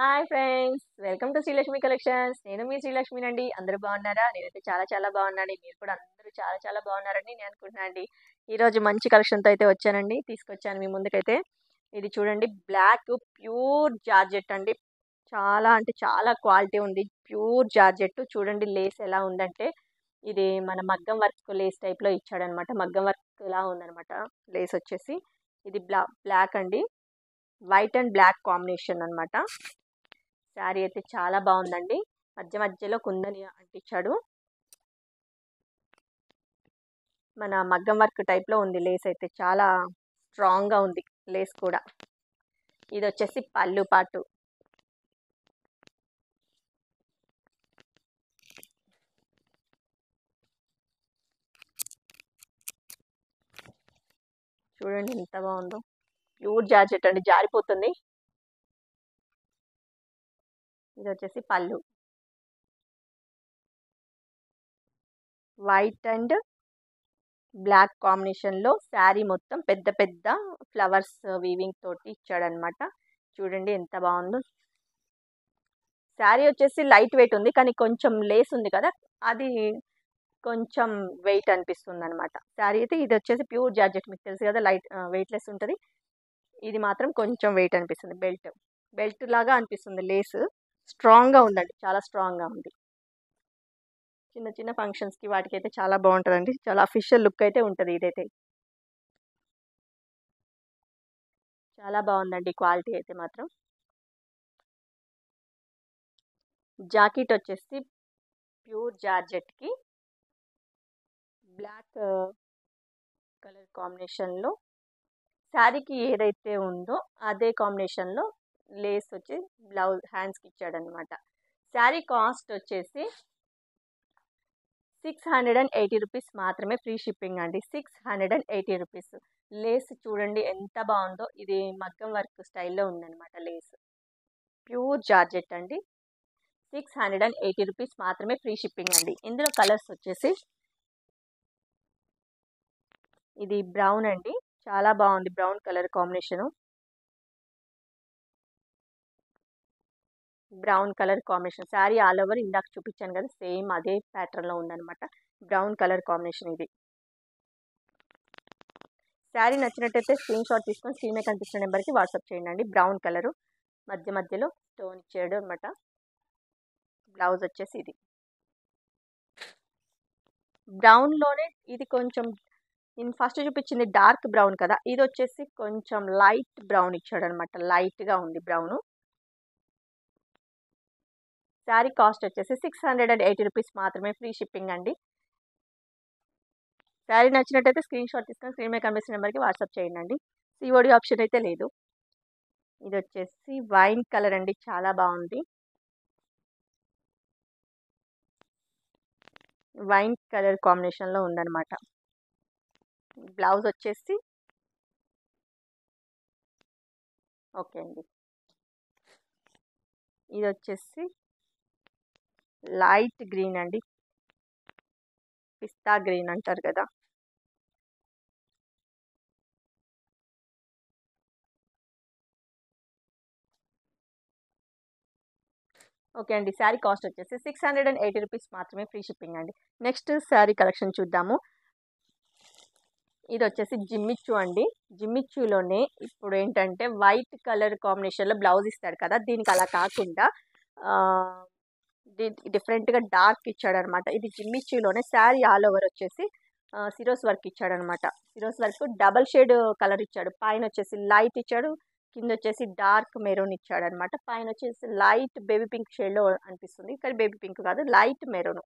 Hi friends, welcome to Srilakshmi collections. నేను మీ శ్రీలక్ష్మినండి. అందరూ బాగున్నారా? నేనైతే చాలా చాలా బాగున్నాను. మీరు కూడా అందరూ చాలా చాలా బాగున్నారని నేను అనుకుంటున్నాను అండి. ఈరోజు మంచి కలెక్షన్తో అయితే వచ్చానండి, తీసుకొచ్చాను మీ ముందుకైతే. ఇది చూడండి, బ్లాక్ ప్యూర్ జార్జెట్ అండి. చాలా అంటే చాలా క్వాలిటీ ఉంది. ప్యూర్ జార్జెట్ చూడండి, లేస్ ఎలా ఉందంటే ఇది మన మగ్గం వర్క్ లేస్ టైప్లో ఇచ్చాడనమాట. మగ్గం వర్క్ లా ఉందనమాట లేస్ వచ్చేసి. ఇది బ్లాక్ అండి, వైట్ అండ్ బ్లాక్ కాంబినేషన్ అన్నమాట. శారీ అయితే చాలా బాగుందండి. మధ్య మధ్యలో కుందని అంటించాడు. మన మగ్గం వర్క్ టైప్లో ఉంది లేస్, అయితే చాలా స్ట్రాంగ్గా ఉంది లేస్ కూడా. ఇది వచ్చేసి పళ్ళు పాటు. చూడండి ఎంత బాగుందో. ప్యూర్ జార్జెట్ అండి, జారిపోతుంది. ఇది వచ్చేసి పళ్ళు, వైట్ అండ్ బ్లాక్ కాంబినేషన్లో శారీ మొత్తం పెద్ద పెద్ద ఫ్లవర్స్ వీవింగ్ తోటి ఇచ్చాడనమాట. చూడండి ఎంత బాగుందో. శారీ వచ్చేసి లైట్ వెయిట్ ఉంది, కానీ కొంచెం లేస్ ఉంది కదా, అది కొంచెం వెయిట్ అనిపిస్తుంది అనమాట. శారీ అయితే ఇది వచ్చేసి ప్యూర్ జార్జెట్, మీకు తెలుసు కదా, లైట్ వెయిట్లెస్ ఉంటుంది. ఇది మాత్రం కొంచెం వెయిట్ అనిపిస్తుంది. బెల్ట్ లాగా అనిపిస్తుంది లేస్. స్ట్రాంగ్గా ఉందండి, చాలా స్ట్రాంగ్గా ఉంది. చిన్న చిన్న ఫంక్షన్స్కి వాటికి అయితే చాలా బాగుంటుందండి. చాలా అఫీషియల్ లుక్ అయితే ఉంటుంది ఇదైతే. చాలా బాగుందండి క్వాలిటీ అయితే మాత్రం. జాకెట్ వచ్చేసి ప్యూర్ జార్జెట్కి బ్లాక్ కలర్ కాంబినేషన్లో శారీకి ఏదైతే ఉందో అదే కాంబినేషన్లో లేస్ వచ్చి బ్లౌజ్ హ్యాండ్స్కి ఇచ్చాడనమాట. శారీ కాస్ట్ వచ్చేసి 680 రూపీస్ మాత్రమే, ఫ్రీ షిప్పింగ్ అండి. 680 రూపీస్. లేస్ చూడండి ఎంత బాగుందో. ఇది మగ్గం వర్క్ స్టైల్లో ఉందన్నమాట లేస్. ప్యూర్ జార్జెట్ అండి. 680 రూపీస్ మాత్రమే, ఫ్రీ షిప్పింగ్ అండి. ఇందులో కలర్స్ వచ్చేసి ఇది బ్రౌన్ అండి, చాలా బాగుంది brown colour combination. Brown colour combination sari all over ఇందాక చూపించాను కదా, సేమ్ అదే ప్యాటర్న్లో ఉందన్నమాట. బ్రౌన్ కలర్ కాంబినేషన్ ఇది. శారీ నచ్చినట్టయితే స్క్రీన్ షాట్ తీసుకొని స్క్రీన్ మీద కనిపిస్తున్న నెంబర్కి వాట్సాప్ చేయండి. బ్రౌన్ కలరు, మధ్య మధ్యలో స్టోన్ ఇచ్చాడు అనమాట. బ్లౌజ్ వచ్చేసి ఇది బ్రౌన్లోనే. ఇది కొంచెం నేను ఫస్ట్ చూపించింది డార్క్ బ్రౌన్ కదా, ఇది వచ్చేసి కొంచెం లైట్ బ్రౌన్ ఇచ్చాడు అనమాట. లైట్గా ఉంది బ్రౌను. శారీ కాస్ట్ వచ్చేసి 680 రూపీస్ మాత్రమే, ఫ్రీ షిప్పింగ్ అండి. శారీ నచ్చినట్టయితే స్క్రీన్ షాట్ తీసుకొని స్క్రీన్ మీద కనిపిస్తున్న నెంబర్కి వాట్సాప్ చేయండి. సిఓడి ఆప్షన్ అయితే లేదు. ఇది వచ్చేసి వైన్ కలర్ అండి, చాలా బాగుంది. వైన్ కలర్ కాంబినేషన్లో ఉందన్నమాట. బ్లౌజ్ వచ్చేసి ఓకే అండి. ఇది వచ్చేసి లైట్ గ్రీన్ అండి, పిస్తా గ్రీన్ అంటారు కదా. ఓకే అండి. శారీ కాస్ట్ వచ్చేసి 680 రూపీస్ మాత్రమే, ఫ్రీ షిప్పింగ్ అండి. నెక్స్ట్ శారీ కలెక్షన్ చూద్దాము. ఇది వచ్చేసి జిమ్మిచ్చు అండి. జిమ్మిచ్చులోనే ఇప్పుడు ఏంటంటే వైట్ కలర్ కాంబినేషన్లో బ్లౌజ్ ఇస్తాడు కదా, దీనికి అలా కాకుండా డిఫరెంట్గా డార్క్ ఇచ్చాడనమాట. ఇది జిమ్మిచ్చులోనే శారీ ఆల్ ఓవర్ వచ్చేసి సిరోస్ వర్క్ ఇచ్చాడనమాట. సిరోస్ వర్క్ డబల్ షేడ్ కలర్ ఇచ్చాడు. పైన వచ్చేసి లైట్ ఇచ్చాడు, కింద వచ్చేసి డార్క్ మెరూన్ ఇచ్చాడనమాట. పైన వచ్చేసి లైట్ బేబీ పింక్ షేడ్లో అనిపిస్తుంది, కానీ బేబీ పింక్ కాదు, లైట్ మెరూన్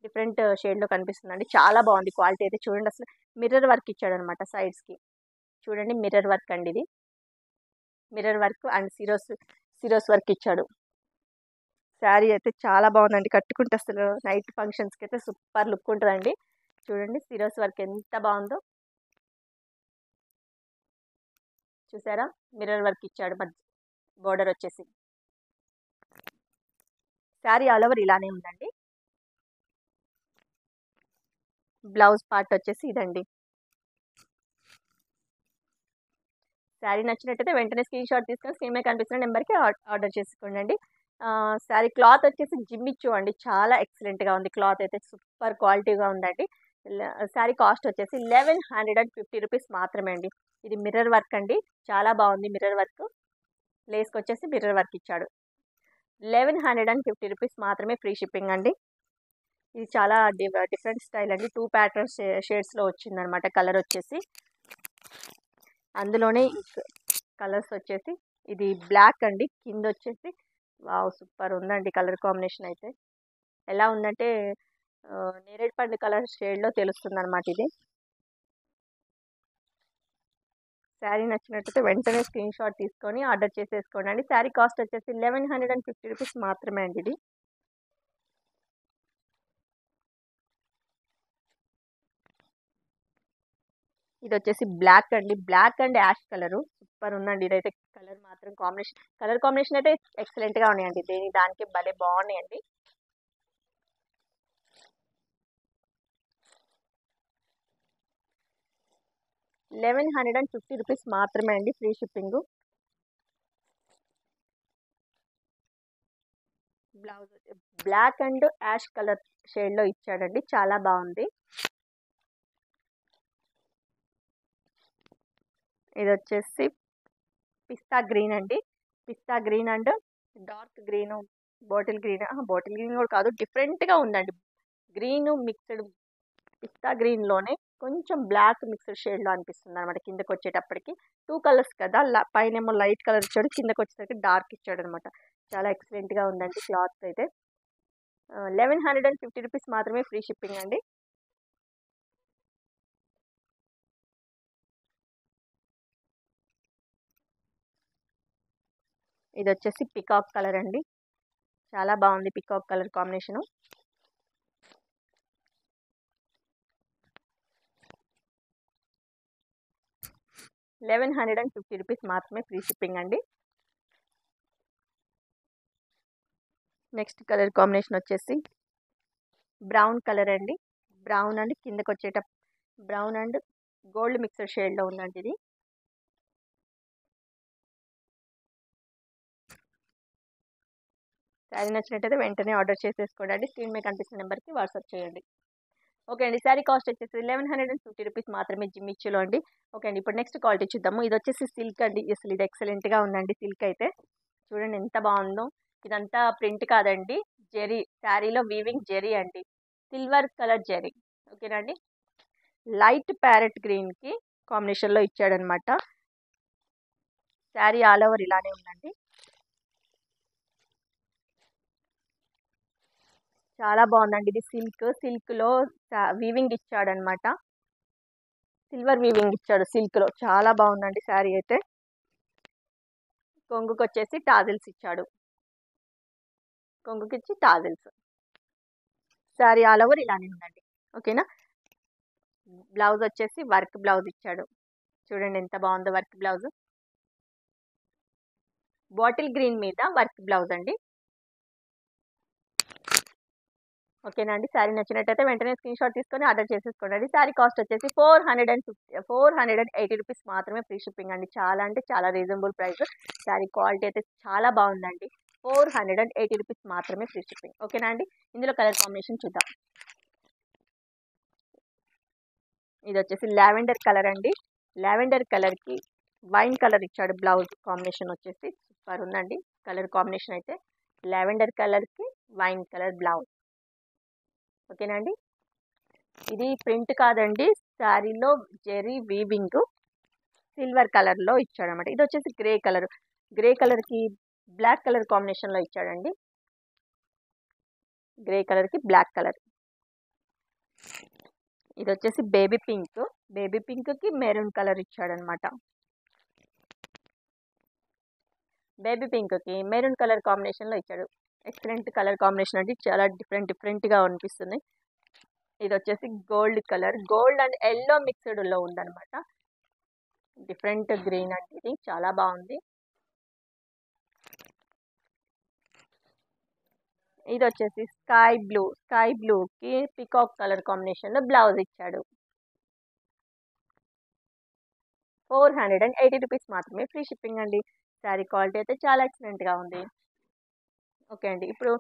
డిఫరెంట్ షేడ్లో కనిపిస్తుందండి. చాలా బాగుంది క్వాలిటీ అయితే. చూడండి అసలు మిర్రర్ వర్క్ ఇచ్చాడనమాట సైడ్స్కి. చూడండి మిర్రర్ వర్క్ అండి ఇది. మిర్రర్ వర్క్ అండ్ సిరోస్ వర్క్ ఇచ్చాడు. శారీ అయితే చాలా బాగుందండి. కట్టుకుంటే అసలు నైట్ ఫంక్షన్స్కి అయితే సూపర్ లుక్ ఉంటుందండి. చూడండి సిరోస్ వర్క్ ఎంత బాగుందో. చూసారా, మిర్రర్ వర్క్ ఇచ్చాడు మధ్య బోర్డర్ వచ్చేసి. శారీ ఆల్ ఓవర్ ఇలానే ఉందండి. బ్లౌజ్ పార్ట్ వచ్చేసి ఇదండి. శారీ నచ్చినట్టయితే వెంటనే స్క్రీన్ షాట్ తీసుకొని స్క్రీన్ మీద కనిపిస్తున్న నెంబర్కి ఆర్డర్ చేసుకోండి. శారీ క్లాత్ వచ్చేసి జిమ్మిచ్చు అండి, చాలా ఎక్సలెంట్గా ఉంది. క్లాత్ అయితే సూపర్ క్వాలిటీగా ఉందండి. శారీ కాస్ట్ వచ్చేసి 1150 రూపీస్ మాత్రమే అండి. ఇది మిర్రర్ వర్క్ అండి, చాలా బాగుంది. మిర్రర్ వర్క్, లేస్కి వచ్చేసి మిర్రర్ వర్క్ ఇచ్చాడు. 1150 రూపీస్ మాత్రమే, ఫ్రీ షిప్పింగ్ అండి. ఇది చాలా డిఫరెంట్ స్టైల్ అండి. 2 ప్యాటర్న్స్ షేడ్స్లో వచ్చిందనమాట. కలర్ వచ్చేసి అందులోనే కలర్స్ వచ్చేసి ఇది బ్లాక్ అండి, కింద వచ్చేసి వావ్ సూపర్ ఉందండి. కలర్ కాంబినేషన్ అయితే ఎలా ఉందంటే నేరేడు పండు కలర్ షేడ్లో తెలుస్తుంది అనమాట. ఇది శారీ నచ్చినట్టయితే వెంటనే స్క్రీన్ షాట్ తీసుకొని ఆర్డర్ చేసేసుకోండి అండి. శారీ కాస్ట్ వచ్చేసి 1150 రూపీస్ మాత్రమే అండి. ఇది వచ్చేసి బ్లాక్ అండి, black and ash colour super ఉందండి. ఇదైతే కలర్ మాత్రం కలర్ కాంబినేషన్ అయితే ఎక్సలెంట్గా ఉన్నాయండి. దానికి భలే బాగున్నాయండి. ₹1150 మాత్రమే అండి, free shipping. Blouse black and ash colour షేడ్లో ఇచ్చాడండి, చాలా బాగుంది. ఇది వచ్చేసి పిస్తా గ్రీన్ అండి, pista green and dark green, bottle green కూడా కాదు, డిఫరెంట్గా ఉందండి. గ్రీన్ మిక్స్డ్, పిస్తా గ్రీన్లోనే కొంచెం బ్లాక్ మిక్స్డ్ షేడ్లో అనిపిస్తుంది అనమాట. కిందకి వచ్చేటప్పటికి 2 కలర్స్ కదా, పైన లైట్ కలర్ ఇచ్చాడు, కిందకి వచ్చేసరికి డార్క్ ఇచ్చాడు అనమాట. చాలా ఎక్సలెంట్గా ఉందండి. క్లాత్ అయితే 1150 రూపీస్ మాత్రమే, ఫ్రీ షిప్పింగ్ అండి. ఇది వచ్చేసి పికాక్ కలర్ అండి, చాలా బాగుంది. Peacock colour combination. ₹1150 మాత్రమే, ఫ్రీ షిప్పింగ్ అండి. నెక్స్ట్ కలర్ కాంబినేషన్ వచ్చేసి బ్రౌన్ కలర్ అండి, బ్రౌన్ అండ్ కిందకి బ్రౌన్ అండ్ గోల్డ్ మిక్సర్ షేడ్లో ఉందండి. ఇది శారీ నచ్చినట్టయితే వెంటనే ఆర్డర్ చేసేసుకోండి అండి. స్క్రీన్ మీద కనిపిస్తున్న నెంబర్కి వాట్సాప్ చేయండి. ఓకే అండి, శారీ కాస్ట్ వచ్చేసి 1150 రూపీస్ మాత్రమే, జిమ్మిచ్చులో అండి. ఓకే అండి, ఇప్పుడు నెక్స్ట్ క్వాలిటీ చూద్దాము. ఇది వచ్చేసి సిల్క్ అండి, అసలు ఇది ఎక్సలెంట్గా ఉందండి. సిల్క్ అయితే చూడండి ఎంత బాగుందో. ఇదంతా ప్రింట్ కాదండి, జెరీ, శారీలో వీవింగ్ జెరీ అండి, సిల్వర్ కలర్ జెరీ. ఓకేనండి, లైట్ ప్యారెట్ గ్రీన్కి కాంబినేషన్లో ఇచ్చాడనమాట. శారీ ఆల్ ఓవర్ ఇలానే ఉందండి, చాలా బాగుందండి. ఇది సిల్క్లో వీవింగ్ ఇచ్చాడనమాట, సిల్వర్ వీవింగ్ ఇచ్చాడు సిల్క్లో, చాలా బాగుందండి శారీ అయితే. కొంగుకి వచ్చేసి టాజిల్స్ ఇచ్చాడు, కొంగుకి ఇచ్చి టాజిల్స్. శారీ ఆల్ ఓవర్ ఇలానే ఉందండి. ఓకేనా, బ్లౌజ్ వచ్చేసి వర్క్ బ్లౌజ్ ఇచ్చాడు, చూడండి ఎంత బాగుందో వర్క్ బ్లౌజ్. బాటిల్ గ్రీన్ మీద వర్క్ బ్లౌజ్ అండి. ఓకేనా అండి, శారీ నచ్చినట్టయితే వెంటనే స్క్రీన్ షాట్ తీసుకొని ఆర్డర్ చేసేసుకోండి. శారీ కాస్ట్ వచ్చేసి 480 రూపీస్ మాత్రమే, ఫ్రీ షిప్పింగ్ అండి. చాలా అంటే చాలా రీజనబుల్ ప్రైస్. శారీ క్వాలిటీ అయితే చాలా బాగుందండి. 480 రూపీస్ మాత్రమే, ఫ్రీ షిప్పింగ్. ఓకేనా అండి, ఇందులో కలర్ కాంబినేషన్ చూద్దాం. ఇది వచ్చేసి లావెండర్ కలర్ అండి, లావెండర్ కలర్కి వైన్ కలర్ ఇచ్చాడు. బ్లౌజ్ కాంబినేషన్ వచ్చేసి సూపర్ ఉందండి. కలర్ కాంబినేషన్ అయితే లావెండర్ కలర్కి వైన్ కలర్ బ్లౌజ్. ఓకేనా అండి, ఇది ప్రింట్ కాదండి, శారీలో జెరీ వీవింగ్ సిల్వర్ కలర్లో ఇచ్చాడనమాట. ఇది వచ్చేసి గ్రే కలర్కి బ్లాక్ కలర్ కాంబినేషన్లో ఇచ్చాడండి, గ్రే కలర్కి బ్లాక్ కలర్. ఇది వచ్చేసి బేబీ పింక్కి మెరూన్ కలర్ ఇచ్చాడనమాట. బేబీ పింక్కి మెరూన్ కలర్ కాంబినేషన్లో ఇచ్చాడు. ఎక్సలెంట్ కలర్ కాంబినేషన్ అండి, చాలా డిఫరెంట్గా అనిపిస్తుంది. ఇది వచ్చేసి గోల్డ్ అండ్ ఎల్లో మిక్స్డ్లో ఉందన్నమాట. డిఫరెంట్ గ్రీన్ అండి, ఇది చాలా బాగుంది. ఇది వచ్చేసి స్కై బ్లూకి పికాక్ కలర్ కాంబినేషన్లో బ్లౌజ్ ఇచ్చాడు. 480 రూపీస్ మాత్రమే, ఫ్రీ షిప్పింగ్ అండి. శారీ క్వాలిటీ అయితే చాలా ఎక్సలెంట్గా ఉంది. ఓకే అండి. ఇప్పుడు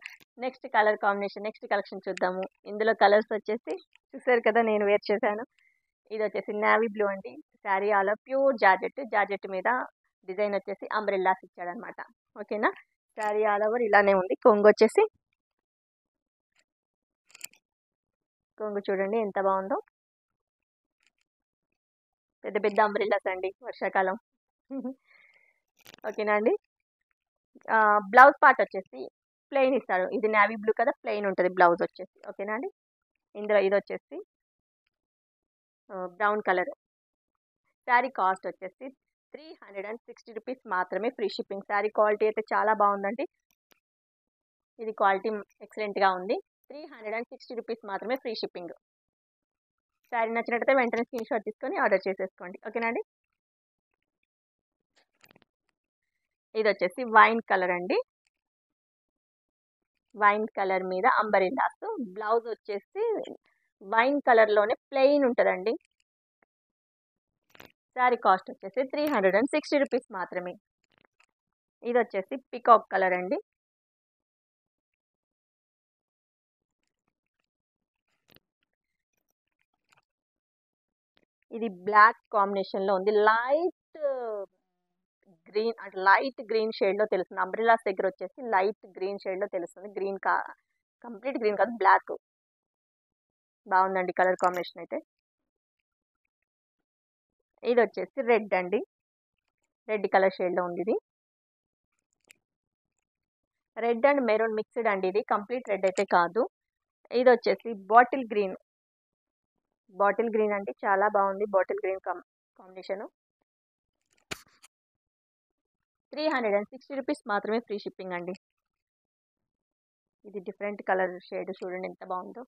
next colour combination, next collection చూద్దాము. ఇందులో కలర్స్ వచ్చేసి చూసారు కదా, నేను వేర్ చేశాను. ఇది వచ్చేసి నావీ బ్లూ అండి. Sari all pure georgette, georgette మీద డిజైన్ వచ్చేసి అంబ్రెల్లాస్ ఇచ్చాడనమాట. ఓకేనా. శారీ ఆల్ ఓవర్ ఇలానే ఉంది. కొంగు చూడండి ఎంత బాగుందో. పెద్ద పెద్ద అంబ్రెల్లాస్ అండి వర్షాకాలం. ఓకేనా అండి. బ్లౌజ్ పార్ట్ వచ్చేసి ప్లెయిన్ ఇస్తాడు. ఇది నావీ బ్లూ కదా, ప్లెయిన్ ఉంటుంది బ్లౌజ్ వచ్చేసి. ఓకేనా అండి. ఇందులో ఇది వచ్చేసి బ్రౌన్ కలర్. శారీ కాస్ట్ వచ్చేసి 360 రూపీస్ మాత్రమే, ఫ్రీ షిప్పింగ్. శారీ క్వాలిటీ అయితే చాలా బాగుందండి. ఇది క్వాలిటీ ఎక్సలెంట్గా ఉంది. 360 రూపీస్ మాత్రమే, ఫ్రీ షిప్పింగ్. శారీ నచ్చినట్టయితే వెంటనే స్క్రీన్ షాట్ తీసుకొని ఆర్డర్ చేసేసుకోండి. ఓకేనండి. ఇది వచ్చేసి వైన్ కలర్ అండి. వైన్ కలర్ మీద అంబరిల్లాస్. బ్లౌజ్ వచ్చేసి వైన్ కలర్లోనే ప్లెయిన్ ఉంటుందండి. శారీ కాస్ట్ వచ్చేసి 360 రూపీస్ మాత్రమే. ఇది వచ్చేసి పికాక్ కలర్ అండి. ఇది బ్లాక్ కాంబినేషన్లో ఉంది. లైట్ గ్రీన్ అంటే లైట్ గ్రీన్ షేడ్లో తెలుస్తుంది. అంబ్రెలాస్ దగ్గర వచ్చేసి లైట్ గ్రీన్ షేడ్లో తెలుస్తుంది. కంప్లీట్ గ్రీన్ కాదు, బ్లాక్. బాగుందండి కలర్ కాంబినేషన్ అయితే. ఇది వచ్చేసి రెడ్ అండి. రెడ్ కలర్ షేడ్లో ఉంది. ఇది రెడ్ అండ్ మెరూన్ మిక్స్డ్ అండి. ఇది కంప్లీట్ రెడ్ అయితే కాదు. ఇది వచ్చేసి బాటిల్ గ్రీన్ అండి. చాలా బాగుంది బాటిల్ గ్రీన్ కాంబినేషను. 360 రూపీస్ మాత్రమే, ఫ్రీ షిప్పింగ్ అండి. ఇది డిఫరెంట్ కలర్ షేడ్ చూడండి ఎంత బాగుందో.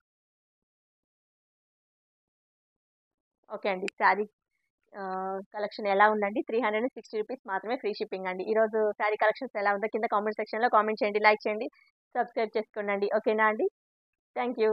ఓకే అండి. శారీ కలెక్షన్ ఎలా ఉందండి? 360 రూపీస్ మాత్రమే, ఫ్రీ షిప్పింగ్ అండి. ఈరోజు శారీ కలెక్షన్స్ ఎలా ఉందో కింద కామెంట్ సెక్షన్లో కామెంట్ చేయండి, లైక్ చేయండి, సబ్స్క్రైబ్ చేసుకోండి. ఓకేనా అండి. Thank you.